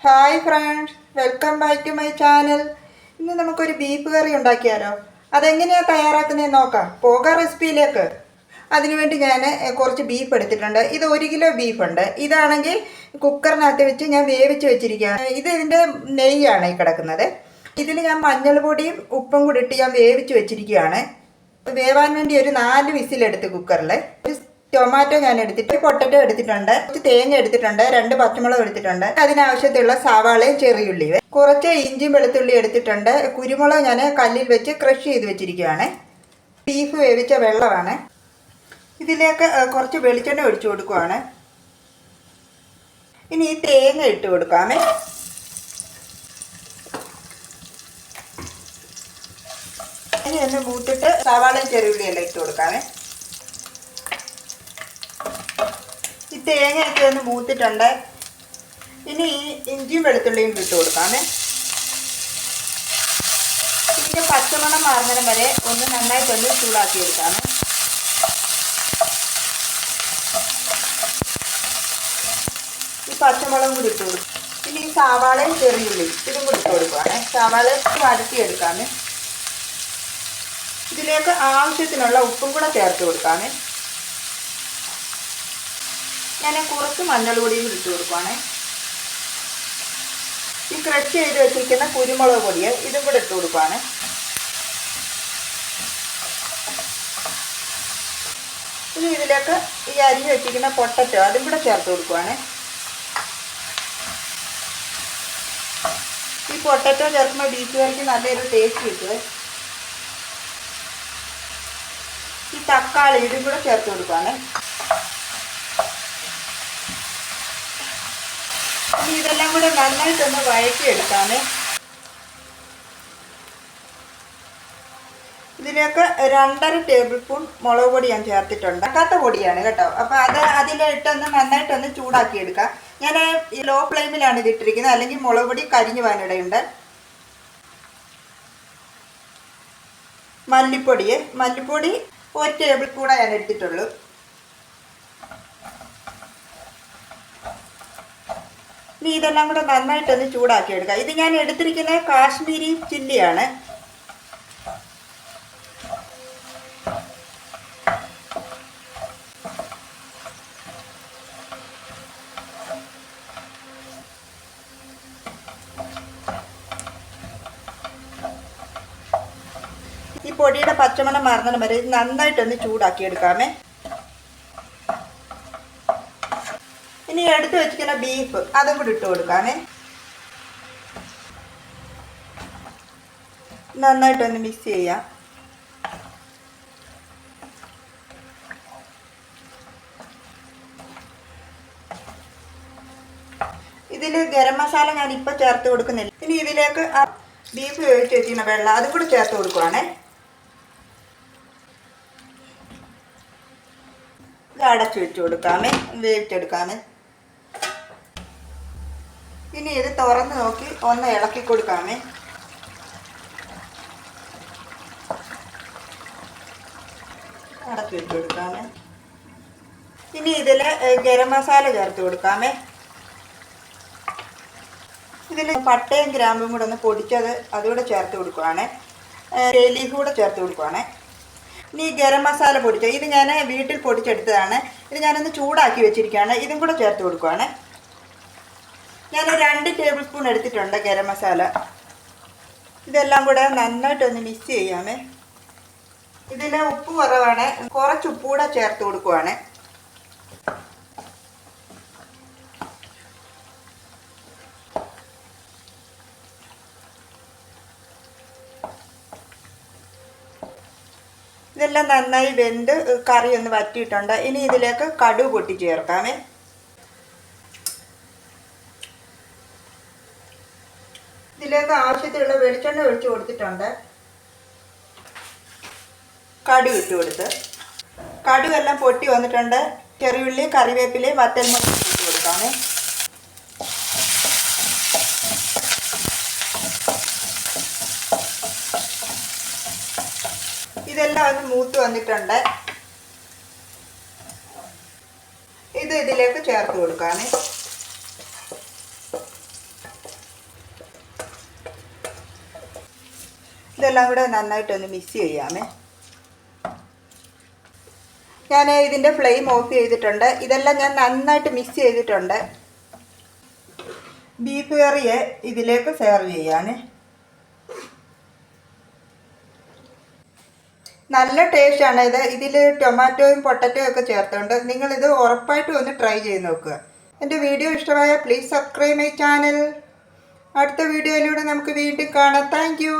Hi friends, welcome back to my channel. ഇന്ന് നമുക്കൊരു beef കറി ഉണ്ടാക്കിയാലോ? അതെങ്ങനെയാണ് തയ്യാറാക്കുന്നതെന്ന് നോക്കാം. പോകാം റെസിപ്പിയിലേക്ക്. അതിനുവേണ്ടി ഞാൻ കുറച്ച് ബീഫ് എടുത്തിട്ടുണ്ട്. ഇത് 1 കിലോ ബീഫുണ്ട്. ഇതാണെങ്കിൽ കുക്കറിനകത്ത് വെച്ച് ഞാൻ വേവിച്ച് വെച്ചിരിക്കുകയാണ്. ഇതിൻ്റെ നെയ്യാണ് ഈ കിടക്കുന്നത്. ഇതിൽ ഞാൻ മഞ്ഞൾ പൊടിയും ഉപ്പും കൂടി ഇട്ട് ഞാൻ വേവിച്ച് വെച്ചിരിക്കുകയാണ്. വേവാൻ വേണ്ടി ഒരു 4 വിസിലെടുത്ത് കുക്കറിൽ. ടൊമാറ്റോ ഞാൻ എടുത്തിട്ട്, പൊട്ടറ്റോ എടുത്തിട്ടുണ്ട്, കുറച്ച് തേങ്ങ എടുത്തിട്ടുണ്ട്, 2 പച്ചമുളക് എടുത്തിട്ടുണ്ട്, അതിനാവശ്യത്തിലുള്ള സവാളയും ചെറിയുള്ളിയും, കുറച്ച് ഇഞ്ചിയും വെളുത്തുള്ളി എടുത്തിട്ടുണ്ട്. കുരുമുളക് ഞാൻ കല്ലിൽ വെച്ച് ക്രഷ് ചെയ്ത് വെച്ചിരിക്കുകയാണ്. ബീഫ് വേവിച്ച വെള്ളമാണ്. ഇതിലേക്ക് കുറച്ച് വെളിച്ചെണ്ണ ഒഴിച്ചു കൊടുക്കുവാണ്. ഇനി ഈ തേങ്ങ ഇട്ട് കൊടുക്കാമേ. ഇനി ഒന്ന് മൂത്തിട്ട് സവാളയും ചെറിയുള്ളിയെല്ലാം ഇട്ട് കൊടുക്കാമേ. ഈ തേങ്ങയൊക്കെ ഒന്ന് മൂത്തിട്ടുണ്ട്. ഇനി ഈ ഇഞ്ചിയും വെളുത്തുള്ളിയും ഇട്ട് കൊടുക്കാമേ. ഇതിൻ്റെ പച്ചമണം മാറുന്നതിന് വരെ ഒന്ന് നന്നായിട്ടൊന്ന് ചൂടാക്കി എടുക്കാമേ. ഈ പച്ചമുളകും കൂടി ഇട്ട് കൊടുക്കും. ഇനി ഈ സവാളയും ചെറിയുള്ളി ഇതും കൂടി ഇട്ട് കൊടുക്കുവാണ്. സവാള വഴറ്റിയെടുക്കാമേ. ഇതിലേക്ക് ആവശ്യത്തിനുള്ള ഉപ്പും കൂടെ ചേർത്ത് കൊടുക്കാമേ. ഞാൻ കുറച്ച് മഞ്ഞൾ പൊടിയും ഇട്ട് കൊടുക്കുവാണ്. ഈ ക്രഷ് ചെയ്ത് വെച്ചിരിക്കുന്ന കുരുമുളക് പൊടിയെ ഇതും കൂടെ ഇട്ട് കൊടുക്കുവാണ്. ഇനി ഇതിലേക്ക് ഈ അരിഞ്ഞ് വെച്ചിരിക്കുന്ന പൊട്ടറ്റോ അതും കൂടെ ചേർത്ത് കൊടുക്കുവാണ്. ഈ പൊട്ടറ്റോ ചേർക്കുമ്പോൾ ബീഫ് കറിക്ക് നല്ലൊരു ടേസ്റ്റ് കിട്ടും. ഈ തക്കാളി ഇതും കൂടെ ചേർത്ത് കൊടുക്കുവാണ്. ഇനി ഇതെല്ലാം കൂടെ നന്നായിട്ടൊന്ന് വഴറ്റിയെടുക്കാമേ. ഇതിലേക്ക് 2.5 ടേബിൾ സ്പൂൺ മുളക് പൊടി ഞാൻ ചേർത്തിട്ടുണ്ട്. കത്ത പൊടിയാണ് കേട്ടോ. അപ്പോൾ അതിലിട്ടൊന്ന് നന്നായിട്ടൊന്ന് ചൂടാക്കിയെടുക്കാം. ഞാൻ ഈ ലോ ഫ്ലെയിമിലാണ് ഇതിട്ടിരിക്കുന്നത്, അല്ലെങ്കിൽ മുളക് പൊടി കരിഞ്ഞു പോകാനിടയുണ്ട്. മല്ലിപ്പൊടി 1 ടേബിൾ സ്പൂണേ ഞാൻ എടുത്തിട്ടുള്ളൂ. ഇനി ഇതെല്ലാം കൂടെ നന്നായിട്ടൊന്ന് ചൂടാക്കി എടുക്കാം. ഇത് ഞാൻ എടുത്തിരിക്കുന്നത് കാശ്മീരി ചില്ലിയാണ്. ഈ പൊടിയുടെ പച്ചമണം മാറുന്നതിന് വരെ ഇത് നന്നായിട്ടൊന്ന് ചൂടാക്കി എടുക്കാമേ. ഇനി എടുത്ത് വെച്ചിരിക്കുന്ന ബീഫ് അതും കൂടി ഇട്ട് കൊടുക്കാമേ. നന്നായിട്ടൊന്ന് മിക്സ് ചെയ്യാം. ഇതിൽ ഗരം മസാല ഞാൻ ഇപ്പോൾ ചേർത്ത് കൊടുക്കുന്നില്ല. ഇനി ഇതിലേക്ക് ആ ബീഫ് വേവിച്ച് വെച്ചിരിക്കുന്ന വെള്ളം അതും കൂടി ചേർത്ത് കൊടുക്കുവാണേ. ഇത് അടച്ചു വെച്ച് കൊടുക്കാമേ, വേവിച്ചെടുക്കാമേ. ഇനി ഇത് തുറന്ന് നോക്കി ഒന്ന് ഇളക്കി കൊടുക്കാമേ. അടച്ചു വെച്ച് കൊടുക്കാമേ. ഇനി ഇതിൽ ഗരം മസാല ചേർത്ത് കൊടുക്കാമേ. ഇതിൽ പട്ടയും ഗ്രാമ്പും കൂടെ ഒന്ന് പൊടിച്ചത് അതുകൂടെ ചേർത്ത് കൊടുക്കുവാണ്. ലീഫ് കൂടെ ചേർത്ത് കൊടുക്കുവാണ്. ഇനി ഗരം മസാല പൊടിച്ചത് ഇത് ഞാൻ വീട്ടിൽ പൊടിച്ചെടുത്തതാണ്. ഇത് ഞാനൊന്ന് ചൂടാക്കി വെച്ചിരിക്കുകയാണ്. ഇതും കൂടെ ചേർത്ത് കൊടുക്കുവാണ്. ഞാൻ 2 ടേബിൾ സ്പൂൺ എടുത്തിട്ടുണ്ട് ഗരം മസാല. ഇതെല്ലാം കൂടെ നന്നായിട്ടൊന്ന് മിക്സ് ചെയ്യാമേ. ഇതിൽ ഉപ്പ് കുറവാണ്, കുറച്ച് ഉപ്പ് കൂടെ ചേർത്ത് കൊടുക്കുവാണ്. ഇതെല്ലാം നന്നായി വെന്ത് കറി ഒന്ന് വറ്റിയിട്ടുണ്ട്. ഇനി ഇതിലേക്ക് കടുക് പൊട്ടി ചേർക്കാമേ. ഇതിലേക്ക് ആവശ്യത്തിലുള്ള വെളിച്ചെണ്ണ ഒഴിച്ച് കൊടുത്തിട്ടുണ്ട്. കടുക് ഇട്ട് കൊടുത്ത് കടുകെല്ലാം പൊട്ടി വന്നിട്ടുണ്ട്. ചെറിയുള്ളി, കറിവേപ്പില, വറ്റൽമുളക് ഇട്ട് കൊടുക്കാമേ. ഇതെല്ലാം ഒന്ന് മൂത്ത് വന്നിട്ടുണ്ട്. ഇത് ഇതിലേക്ക് ചേർത്ത് കൊടുക്കാമേ. ഇതെല്ലാം കൂടെ നന്നായിട്ടൊന്ന് മിക്സ് ചെയ്യാമേ. ഞാൻ ഇതിൻ്റെ ഫ്ലെയിം ഓഫ് ചെയ്തിട്ടുണ്ട്. ഇതെല്ലാം ഞാൻ നന്നായിട്ട് മിക്സ് ചെയ്തിട്ടുണ്ട്. ബീഫ് കറിയെ ഇതിലേക്ക് സെർവ് ചെയ്യാനേ. നല്ല ടേസ്റ്റാണ് ഇത്. ഇതിൽ ടൊമാറ്റോയും പൊട്ടറ്റോയും ഒക്കെ ചേർത്തുണ്ട്. നിങ്ങളിത് ഉറപ്പായിട്ടും ഒന്ന് ട്രൈ ചെയ്ത് നോക്കുക. എൻ്റെ വീഡിയോ ഇഷ്ടമായ പ്ലീസ് സബ്സ്ക്രൈബ് മൈ ചാനൽ. അടുത്ത വീഡിയോയിലൂടെ നമുക്ക് വീണ്ടും കാണാം. Thank you.